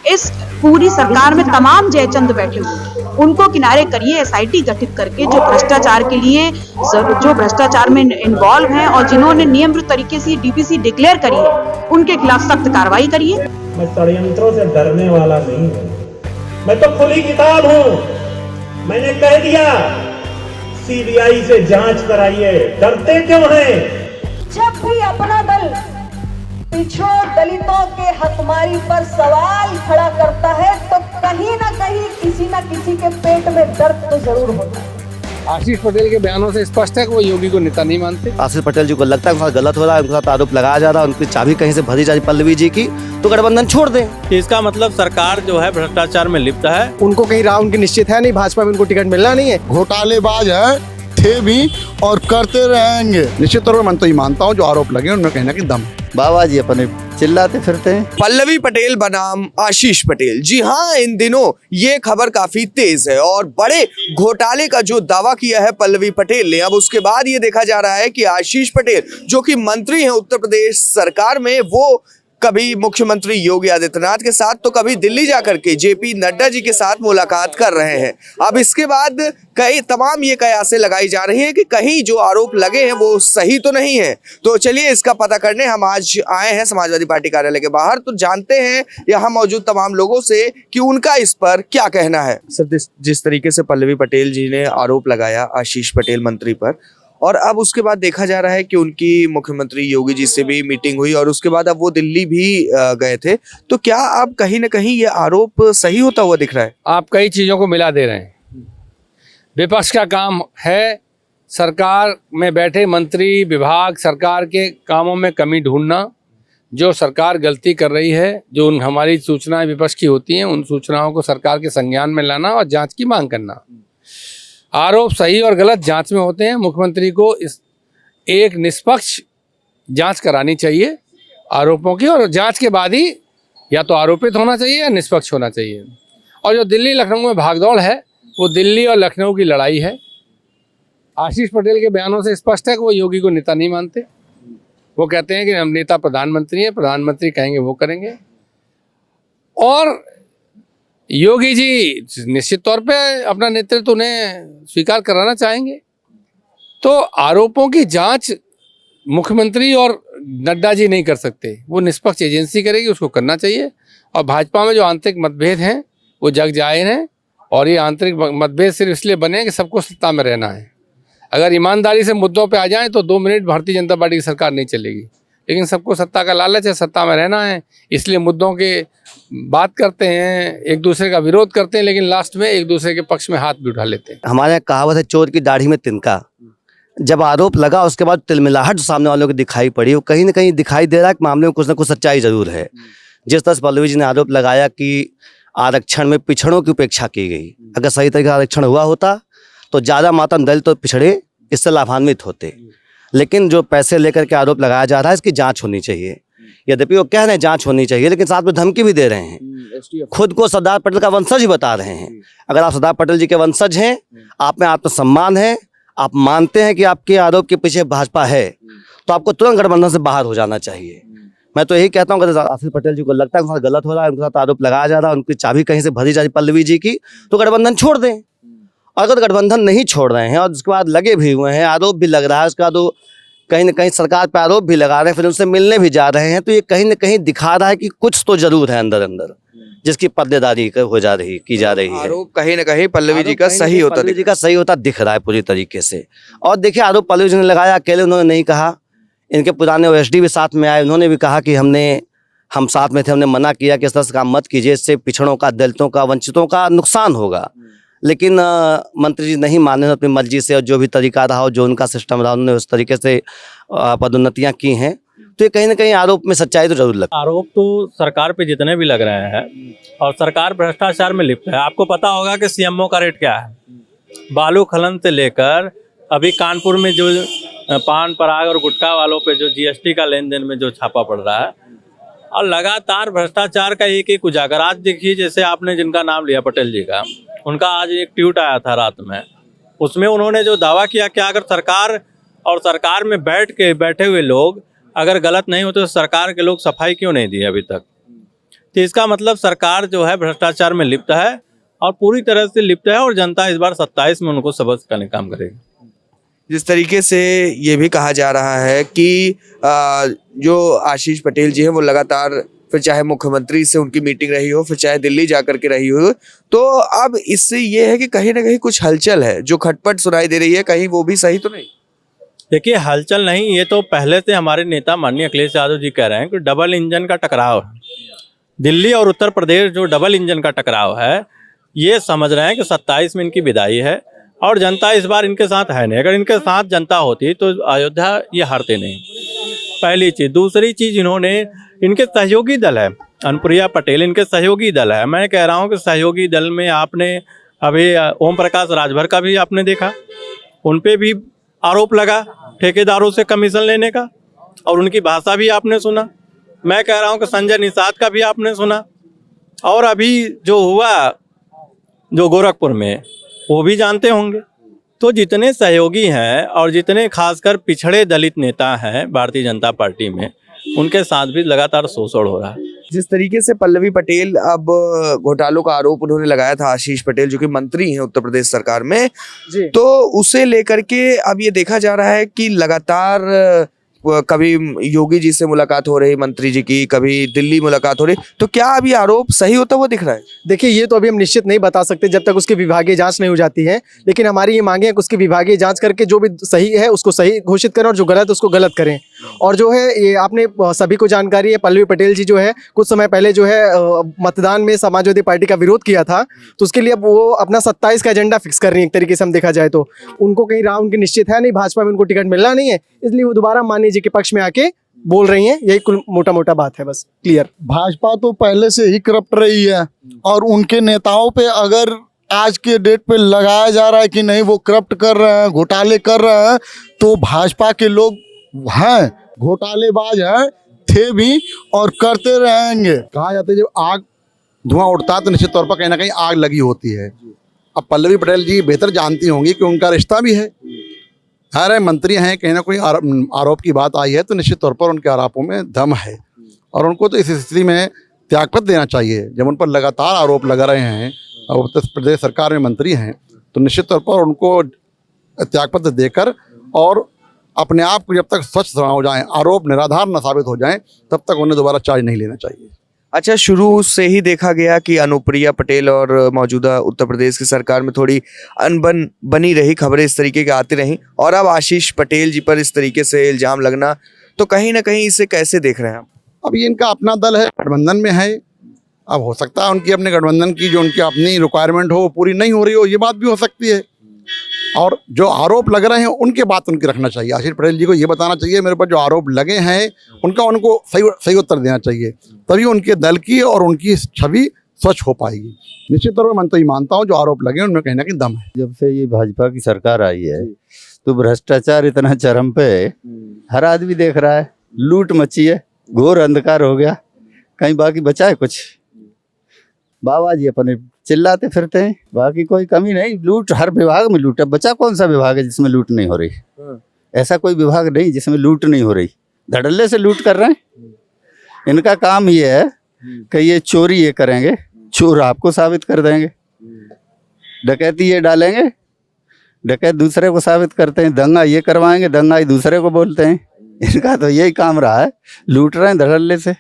इस पूरी सरकार में तमाम जयचंद बैठे हुए, उनको किनारे करिए, एसआईटी गठित करके जो भ्रष्टाचार के लिए, जो भ्रष्टाचार में इन्वॉल्व हैं और जिन्होंने नियमित तरीके से डीपीसी डिक्लेयर करी है, उनके खिलाफ सख्त कार्रवाई करिए। मैं षड्यंत्रों से डरने वाला नहीं हूं, मैं तो खुली किताब हूं। मैंने कह दिया सीबीआई से जांच कराइए, डरते क्यों हैं? जब भी अपना दल पिछड़ों दलितों के हकमारी पर सवाल खड़ा करता है तो कहीं ना कहीं किसी ना किसी के पेट में दर्द तो जरूर होता है। आशीष पटेल के बयानों से स्पष्ट है कि वो योगी को नेता नहीं मानते। आशीष पटेल जी को लगता है उनके साथ गलत हो रहा है, उनके साथ आरोप लगाया जा रहा है, उनकी चाबी कहीं से भरी जा रही पल्लवी जी की, तो गठबंधन छोड़ दें। इसका मतलब सरकार जो है भ्रष्टाचार में लिप्त है। उनको कहीं राउंड की निश्चित है नहीं, भाजपा में उनको टिकट मिलना नहीं है। घोटालेबाज है, थे भी और करते रहेंगे। निश्चित तौर पर मैं तो ये मानता हूँ जो आरोप लगे उनमें कहीं ना कहीं दम। बाबा जी अपने चिल्लाते फिरते हैं। पल्लवी पटेल बनाम आशीष पटेल, जी हाँ, इन दिनों ये खबर काफी तेज है और बड़े घोटाले का जो दावा किया है पल्लवी पटेल ने, अब उसके बाद ये देखा जा रहा है कि आशीष पटेल जो कि मंत्री हैं उत्तर प्रदेश सरकार में, वो कभी मुख्यमंत्री योगी आदित्यनाथ के साथ तो कभी दिल्ली जाकर के जेपी नड्डा जी के साथ मुलाकात कर रहे हैं। अब इसके बाद कई तमाम ये कयासें लगाई जा रही हैं कि कहीं जो आरोप लगे हैं वो सही तो नहीं है। तो चलिए इसका पता करने हम आज आए हैं समाजवादी पार्टी कार्यालय के बाहर, तो जानते हैं यहाँ मौजूद तमाम लोगों से कि उनका इस पर क्या कहना है। सर, जिस तरीके से पल्लवी पटेल जी ने आरोप लगाया आशीष पटेल मंत्री पर, और अब उसके बाद देखा जा रहा है कि उनकी मुख्यमंत्री योगी जी से भी मीटिंग हुई और उसके बाद अब वो दिल्ली भी गए थे, तो क्या अब कहीं ना कहीं ये आरोप सही होता हुआ दिख रहा है? आप कई चीज़ों को मिला दे रहे हैं। विपक्ष का काम है सरकार में बैठे मंत्री, विभाग, सरकार के कामों में कमी ढूंढना। जो सरकार गलती कर रही है, जो हमारी सूचनाएं विपक्ष की होती हैं, उन सूचनाओं को सरकार के संज्ञान में लाना और जाँच की मांग करना। आरोप सही और गलत जांच में होते हैं। मुख्यमंत्री को इस एक निष्पक्ष जांच करानी चाहिए आरोपों की, और जांच के बाद ही या तो आरोपित होना चाहिए या निष्पक्ष होना चाहिए। और जो दिल्ली लखनऊ में भागदौड़ है, वो दिल्ली और लखनऊ की लड़ाई है। आशीष पटेल के बयानों से स्पष्ट है कि वो योगी को नेता नहीं मानते। वो कहते हैं कि हम नेता प्रधानमंत्री हैं, प्रधानमंत्री कहेंगे वो करेंगे। और योगी जी निश्चित तौर पे अपना नेतृत्व उन्हें स्वीकार कराना चाहेंगे। तो आरोपों की जांच मुख्यमंत्री और नड्डा जी नहीं कर सकते, वो निष्पक्ष एजेंसी करेगी, उसको करना चाहिए। और भाजपा में जो आंतरिक मतभेद हैं वो जग जाहिर हैं, और ये आंतरिक मतभेद सिर्फ इसलिए बने कि सबको सत्ता में रहना है। अगर ईमानदारी से मुद्दों पे आ जाएं तो 2 मिनट भारतीय जनता पार्टी की सरकार नहीं चलेगी, लेकिन सबको सत्ता का लालच है, सत्ता में रहना है, इसलिए मुद्दों के बात करते हैं, एक दूसरे का विरोध करते हैं, लेकिन लास्ट में एक दूसरे के पक्ष में हाथ भी उठा लेते हैं। हमारे यहाँ कहावत है, चोर की दाढ़ी में तिनका। जब आरोप लगा उसके बाद तिलमिलाहट सामने वालों को दिखाई पड़ी, वो कहीं ना कहीं दिखाई दे रहा है कि मामले में कुछ ना कुछ सच्चाई जरूर है। जिस तरह से पल्लवी जी ने आरोप लगाया कि आरक्षण में पिछड़ों की उपेक्षा की गई, अगर सही तरीके से आरक्षण हुआ होता तो ज़्यादा मात्रा में दलित तो पिछड़े इससे लाभान्वित होते। लेकिन जो पैसे लेकर के आरोप लगाया जा रहा है, इसकी जांच होनी चाहिए। यद्यपि वो कह रहे हैं जांच होनी चाहिए, लेकिन साथ में धमकी भी दे रहे हैं। खुद को सरदार पटेल का वंशज ही बता रहे हैं। अगर आप सरदार पटेल जी के वंशज हैं, आप में आत्मसम्मान है, आप मानते हैं कि आपके आरोप के पीछे भाजपा है, तो आपको तुरंत गठबंधन से बाहर हो जाना चाहिए। मैं तो यही कहता हूँ, अगर आशीष पटेल जी को लगता है उनके साथ गलत हो रहा है, उनके साथ आरोप लगाया जा रहा है, उनकी चाबी कहीं से भरी जा रही पल्लवी जी की, तो गठबंधन छोड़ दें। अगर गठबंधन नहीं छोड़ रहे हैं और उसके बाद लगे भी हुए हैं, आरोप भी लग रहा है, उसके बाद वो कहीं ना कहीं सरकार पर आरोप भी लगा रहे हैं, फिर उनसे मिलने भी जा रहे हैं, तो ये कहीं ना कहीं दिखा रहा है कि कुछ तो जरूर है अंदर अंदर जिसकी पर्देदारी हो जा रही की जा रही है। आरोप कहीं ना कहीं पल्लवी जी का सही होता दिख रहा है पूरी तरीके से। और देखिए, आरोप पल्लवी जी ने लगाया, अकेले उन्होंने नहीं कहा, इनके पुराने ओएसडी भी साथ में आए, उन्होंने भी कहा कि हम साथ में थे, हमने मना किया कि इस तरह से काम मत कीजिए, इससे पिछड़ों का, दलितों का, वंचितों का नुकसान होगा। लेकिन मंत्री जी नहीं माने अपनी मर्जी से, और जो भी तरीका रहा हो, जो उनका सिस्टम रहा, उन्होंने उस तरीके से पदोन्नतियां की हैं। तो ये कहीं ना कहीं आरोप में सच्चाई तो जरूर लगती है। आरोप तो सरकार पे जितने भी लग रहे हैं, और सरकार भ्रष्टाचार में लिप्त है। आपको पता होगा कि सीएमओ का रेट क्या है। बालू खनन से लेकर अभी कानपुर में जो पान पराग और गुटखा वालों पे जो जीएसटी का लेन देन में जो छापा पड़ रहा है, और लगातार भ्रष्टाचार का एक उजागर। आज देखिए, जैसे आपने जिनका नाम लिया पटेल जी का, उनका आज एक ट्वीट आया था रात में, उसमें उन्होंने जो दावा किया कि अगर सरकार और सरकार में बैठे हुए लोग अगर गलत नहीं होते तो सरकार के लोग सफाई क्यों नहीं दी अभी तक। तो इसका मतलब सरकार जो है भ्रष्टाचार में लिप्त है और पूरी तरह से लिप्त है और जनता इस बार 27 में उनको सबक सिखाने का काम करेगी। जिस तरीके से ये भी कहा जा रहा है कि जो आशीष पटेल जी हैं वो लगातार, फिर चाहे मुख्यमंत्री से उनकी मीटिंग रही हो, फिर चाहे दिल्ली जाकर के रही हो, तो अब इससे ये है कि कहीं ना कहीं कुछ हलचल है, जो खटपट सुनाई दे रही है, कहीं वो भी सही तो नहीं? देखिए, हलचल नहीं, ये तो पहले से हमारे नेता माननीय अखिलेश यादव जी कह रहे हैं कि डबल इंजन का टकराव है। दिल्ली और उत्तर प्रदेश जो डबल इंजन का टकराव है, ये समझ रहे हैं कि 27 में इनकी विदाई है और जनता इस बार इनके साथ है नहीं। अगर इनके साथ जनता होती तो अयोध्या ये हारते नहीं, पहली चीज़। दूसरी चीज़, इनके सहयोगी दल है, अनुप्रिया पटेल इनके सहयोगी दल है। मैं कह रहा हूँ कि सहयोगी दल में आपने अभी ओम प्रकाश राजभर का भी आपने देखा, उन पे भी आरोप लगा ठेकेदारों से कमीशन लेने का, और उनकी भाषा भी आपने सुना। मैं कह रहा हूँ कि संजय निषाद का भी आपने सुना, और अभी जो हुआ जो गोरखपुर में, वो भी जानते होंगे। तो जितने सहयोगी हैं और जितने खासकर पिछड़े दलित नेता हैं भारतीय जनता पार्टी में, उनके साथ भी लगातार शोषण हो रहा है। जिस तरीके से पल्लवी पटेल अब घोटालों का आरोप उन्होंने लगाया था, आशीष पटेल जो कि मंत्री हैं उत्तर प्रदेश सरकार में जी। तो उसे लेकर के अब ये देखा जा रहा है कि लगातार कभी योगी जी से मुलाकात हो रही मंत्री जी की, कभी दिल्ली मुलाकात हो रही, तो क्या अभी आरोप सही होता हुआ दिख रहा है? देखिए, ये तो अभी हम निश्चित नहीं बता सकते जब तक उसकी विभागीय जांच नहीं हो जाती है, लेकिन हमारी ये मांगे हैं कि उसकी विभागीय जांच करके जो भी सही है उसको सही घोषित करें और जो गलत उसको गलत करें। और जो है, ये आपने सभी को जानकारी है, पल्लवी पटेल जी जो है कुछ समय पहले जो है मतदान में समाजवादी पार्टी का विरोध किया था, तो उसके लिए अब वो अपना 27 का एजेंडा फिक्स कर रही है। एक तरीके से हम देखा जाए तो उनको कहीं राह उनकी निश्चित है नहीं, भाजपा में उनको टिकट मिलना नहीं है, इसलिए वो दोबारा माननीय जी के पक्ष में आके बोल रही हैं। यही कुल मोटा मोटा बात है, बस क्लियर। भाजपा तो पहले से ही करप्ट रही है और उनके नेताओं पे अगर आज के डेट पे लगाया जा रहा है कि नहीं वो करप्ट कर रहे हैं, घोटाले कर रहे हैं, तो भाजपा के लोग हैं घोटालेबाज हैं, थे भी और करते रहेंगे। कहा जाता है जब आग धुआं उठता है तो निश्चित तौर पर कहीं ना कहीं आग लगी होती है। अब पल्लवी पटेल जी बेहतर जानती होंगी कि उनका रिश्ता भी है, अरे मंत्री हैं, कहीं ना कोई आरोप की बात आई है तो निश्चित तौर पर उनके आरोपों में दम है और उनको तो इस स्थिति में त्यागपत्र देना चाहिए। जब उन पर लगातार आरोप लगा रहे हैं और उत्तर प्रदेश सरकार में मंत्री हैं, तो निश्चित तौर पर उनको त्यागपत्र देकर और अपने आप को जब तक स्वच्छ हो जाएं, आरोप निराधार न साबित हो जाएं, तब तक उन्हें दोबारा चार्ज नहीं लेना चाहिए। अच्छा, शुरू से ही देखा गया कि अनुप्रिया पटेल और मौजूदा उत्तर प्रदेश की सरकार में थोड़ी अनबन बनी रही, खबरें इस तरीके की आती रहीं, और अब आशीष पटेल जी पर इस तरीके से इल्जाम लगना, तो कहीं ना कहीं इसे कैसे देख रहे हैं आप? अब ये इनका अपना दल है, गठबंधन में है, अब हो सकता है उनकी अपने गठबंधन की जो उनकी अपनी रिक्वायरमेंट हो पूरी नहीं हो रही हो, ये बात भी हो सकती है। और जो आरोप लग रहे हैं उनके बात उनकी रखना चाहिए। आशीष पटेल जी को ये बताना चाहिए मेरे पर जो आरोप लगे हैं उनको सही उत्तर देना चाहिए, तभी उनके दल की और उनकी छवि स्वच्छ हो पाएगी। निश्चित तौर पर मैं तो ये मानता हूँ जो आरोप लगे उनमें कहीं ना कहीं दम है। जब से ये भाजपा की सरकार आई है तो भ्रष्टाचार इतना चरम पे है, हर आदमी देख रहा है, लूट मची है, घोर अंधकार हो गया, कहीं बाकी बचा है कुछ? बाबा जी अपने चिल्लाते फिरते हैं, बाकी कोई कमी नहीं। लूट हर विभाग में लूट है, बचा कौन सा विभाग है जिसमें लूट नहीं हो रही? ऐसा कोई विभाग नहीं जिसमें लूट नहीं हो रही, धड़ल्ले से लूट कर रहे हैं। इनका काम ये है कि ये चोरी ये करेंगे, चोर आपको साबित कर देंगे, डकैती ये डालेंगे, डकैत दूसरे को साबित करते हैं, दंगा ये करवाएंगे, दंगा ये दूसरे को बोलते हैं। इनका तो यही काम रहा है, लूट रहे हैं धड़ल्ले से।